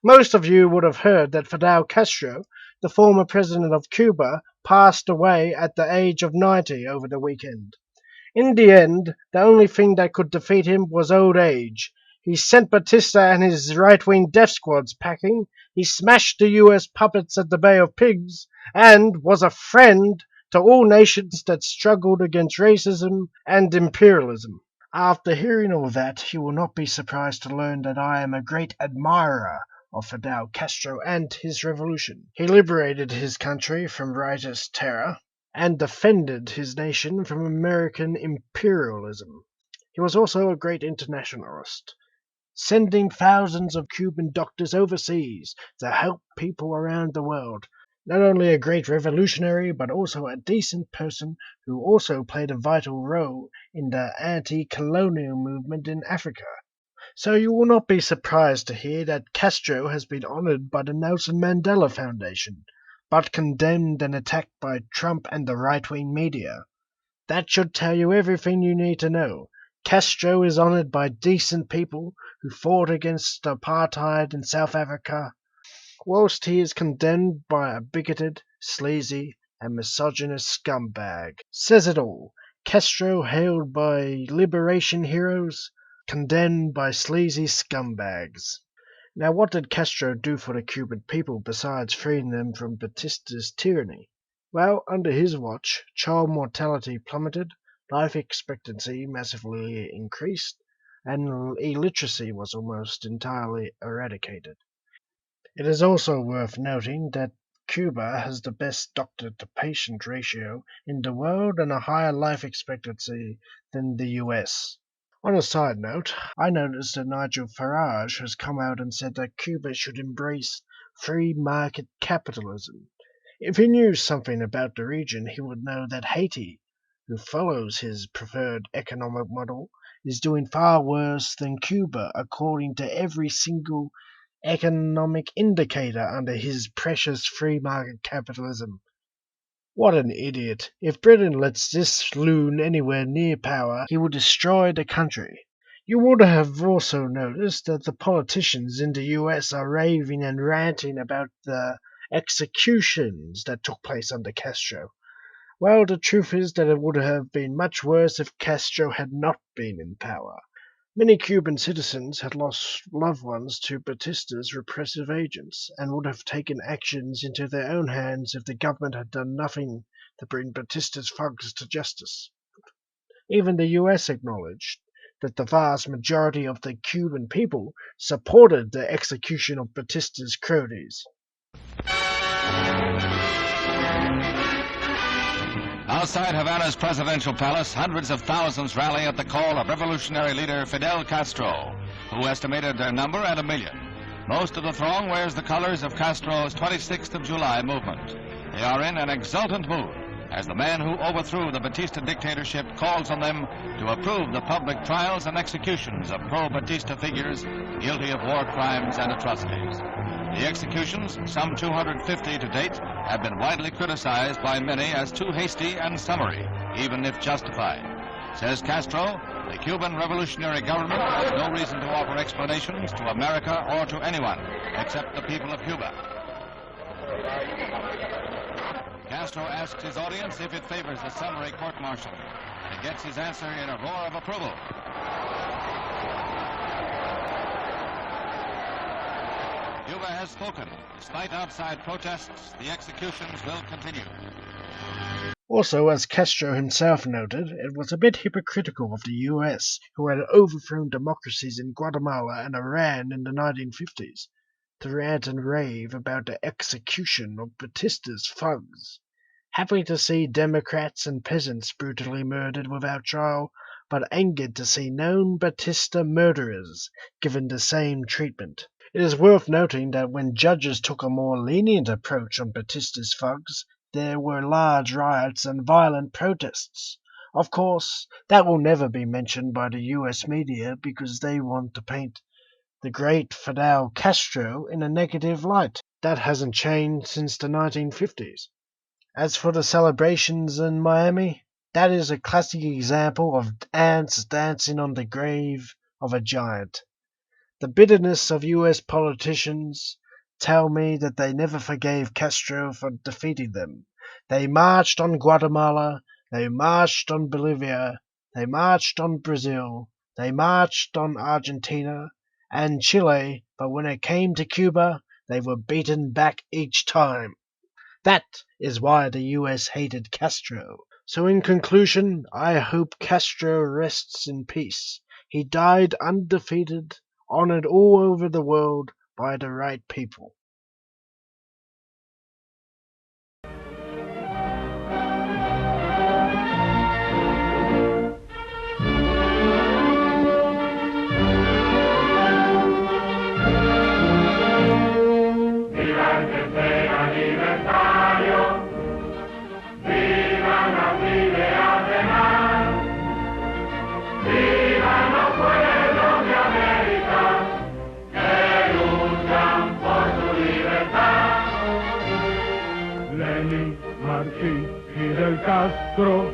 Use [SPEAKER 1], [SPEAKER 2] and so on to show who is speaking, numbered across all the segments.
[SPEAKER 1] Most of you would have heard that Fidel Castro, the former president of Cuba, passed away at the age of 90 over the weekend. In the end, the only thing that could defeat him was old age. He sent Batista and his right-wing death squads packing, he smashed the US puppets at the Bay of Pigs, and was a friend to all nations that struggled against racism and imperialism. After hearing all that, you will not be surprised to learn that I am a great admirer of Fidel Castro and his revolution. He liberated his country from rightist terror and defended his nation from American imperialism. He was also a great internationalist, sending thousands of Cuban doctors overseas to help people around the world. Not only a great revolutionary, but also a decent person who also played a vital role in the anti-colonial movement in Africa. So you will not be surprised to hear that Castro has been honored by the Nelson Mandela Foundation, but condemned and attacked by Trump and the right-wing media. That should tell you everything you need to know. Castro is honored by decent people who fought against apartheid in South Africa, whilst he is condemned by a bigoted, sleazy, and misogynist scumbag. Says it all. Castro hailed by liberation heroes, condemned by sleazy scumbags. Now, what did Castro do for the Cuban people besides freeing them from Batista's tyranny? Well, under his watch, child mortality plummeted, life expectancy massively increased, and illiteracy was almost entirely eradicated. It is also worth noting that Cuba has the best doctor-to-patient ratio in the world and a higher life expectancy than the US. On a side note, I noticed that Nigel Farage has come out and said that Cuba should embrace free market capitalism. If he knew something about the region, he would know that Haiti, who follows his preferred economic model, is doing far worse than Cuba according to every single economic indicator under his precious free market capitalism. What an idiot. If Britain lets this loon anywhere near power, he will destroy the country. You would have also noticed that the politicians in the US are raving and ranting about the executions that took place under Castro. Well, the truth is that it would have been much worse if Castro had not been in power. Many Cuban citizens had lost loved ones to Batista's repressive agents and would have taken actions into their own hands if the government had done nothing to bring Batista's thugs to justice. Even the US acknowledged that the vast majority of the Cuban people supported the execution of Batista's cronies.
[SPEAKER 2] Outside Havana's presidential palace, hundreds of thousands rally at the call of revolutionary leader Fidel Castro, who estimated their number at 1 million. Most of the throng wears the colors of Castro's 26th of July movement. They are in an exultant mood as the man who overthrew the Batista dictatorship calls on them to approve the public trials and executions of pro-Batista figures guilty of war crimes and atrocities. The executions, some 250 to date, have been widely criticized by many as too hasty and summary, even if justified. Says Castro, the Cuban revolutionary government has no reason to offer explanations to America or to anyone except the people of Cuba. Castro asks his audience if it favors the summary court-martial, and gets his answer in a roar of approval. Cuba has spoken. Despite outside protests, the executions will continue.
[SPEAKER 1] Also, as Castro himself noted, it was a bit hypocritical of the US, who had overthrown democracies in Guatemala and Iran in the 1950s, to rant and rave about the execution of Batista's thugs. Happy to see Democrats and peasants brutally murdered without trial, but angered to see known Batista murderers given the same treatment. It is worth noting that when judges took a more lenient approach on Batista's thugs, there were large riots and violent protests. Of course, that will never be mentioned by the US media because they want to paint the great Fidel Castro in a negative light. That hasn't changed since the 1950s. As for the celebrations in Miami, that is a classic example of ants dancing on the grave of a giant. The bitterness of US politicians tell me that they never forgave Castro for defeating them. They marched on Guatemala, they marched on Bolivia, they marched on Brazil, they marched on Argentina and Chile, but when it came to Cuba, they were beaten back each time. That is why the US hated Castro. So in conclusion, I hope Castro rests in peace. He died undefeated, honored all over the world by the right people.
[SPEAKER 3] Fidel Castro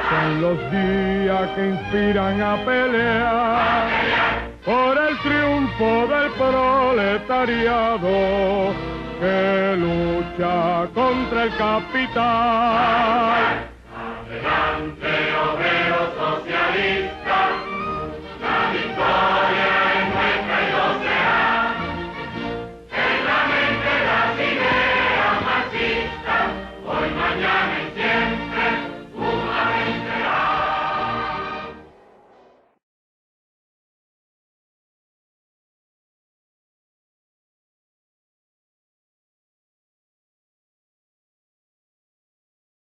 [SPEAKER 3] son los días que inspiran a pelear por el triunfo del proletariado que lucha contra el capital.